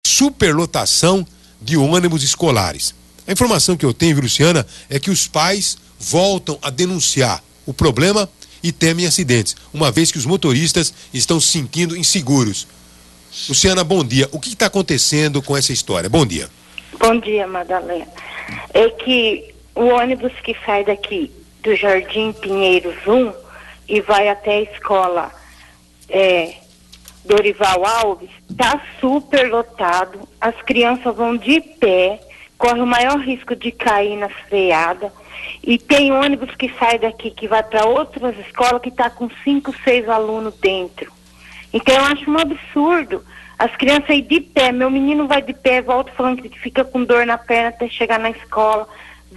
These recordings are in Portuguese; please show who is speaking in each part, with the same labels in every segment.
Speaker 1: superlotação de ônibus escolares. A informação que eu tenho, Luciana, é que os pais voltam a denunciar o problema e temem acidentes, uma vez que os motoristas estão se sentindo inseguros. Luciana, bom dia. O que está acontecendo com essa história? Bom dia.
Speaker 2: Bom dia, Madalena. É que o ônibus que sai daqui do Jardim Pinheiros 1 e vai até a escola Dorival Alves está super lotado. As crianças vão de pé, corre o maior risco de cair nas freadas. E tem ônibus que sai daqui, que vai para outras escolas, que está com 5, 6 alunos dentro. Então eu acho um absurdo as crianças ir de pé. Meu menino vai de pé, volta falando que fica com dor na perna até chegar na escola,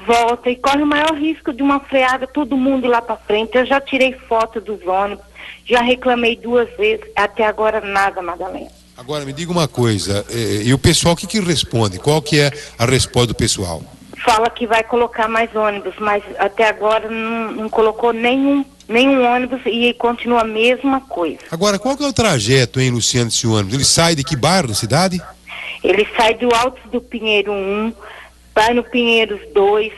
Speaker 2: volta e corre o maior risco de uma freada, todo mundo lá para frente. Eu já tirei foto dos ônibus, já reclamei 2 vezes, até agora nada, Madalena.
Speaker 1: Agora me diga uma coisa, e o pessoal o que responde? Qual que é a resposta do pessoal?
Speaker 2: Fala que vai colocar mais ônibus, mas até agora não colocou nenhum ônibus e continua a mesma coisa.
Speaker 1: Agora, qual que é o trajeto, hein, Luciano, desse ônibus? Ele sai de que bairro da cidade?
Speaker 2: Ele sai do Alto do Pinheiro 1, vai no Pinheiros 2,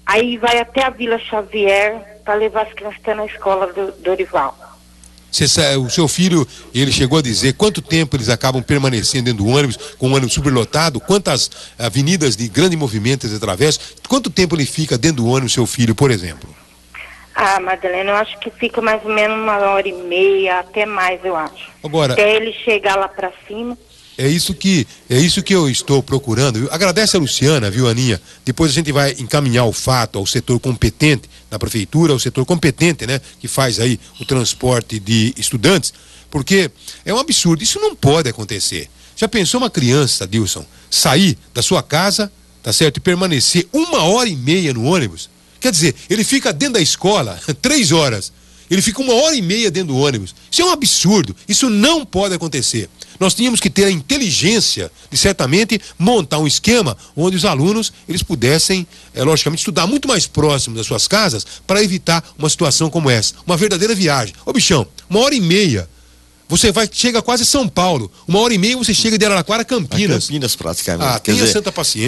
Speaker 2: aí vai até a Vila Xavier para levar as crianças até na escola do Dorival.
Speaker 1: O seu filho, ele chegou a dizer quanto tempo eles acabam permanecendo dentro do ônibus, com o ônibus superlotado, quantas avenidas de grande movimento eles atravessam, quanto tempo ele fica dentro do ônibus, seu filho, por exemplo?
Speaker 2: Ah, Madalena, eu acho que fica mais ou menos 1h30, até mais, eu acho.
Speaker 1: Agora,
Speaker 2: até ele chegar lá para cima.
Speaker 1: É isso que eu estou procurando. Agradece a Luciana, viu, Aninha? Depois a gente vai encaminhar o fato ao setor competente da prefeitura, ao setor competente, né, que faz aí o transporte de estudantes, porque é um absurdo, isso não pode acontecer. Já pensou uma criança, Dilson, sair da sua casa, tá certo, e permanecer 1h30 no ônibus? Quer dizer, ele fica dentro da escola 3 horas, ele fica 1h30 dentro do ônibus. Isso é um absurdo, isso não pode acontecer. Nós tínhamos que ter a inteligência de, certamente, montar um esquema onde os alunos, eles pudessem, logicamente, estudar muito mais próximo das suas casas para evitar uma situação como essa. Uma verdadeira viagem. Ô, bichão, 1h30, você chega quase a São Paulo. 1h30 você chega de Araraquara a Campinas.
Speaker 3: Campinas, praticamente.
Speaker 1: Tenha santa paciência.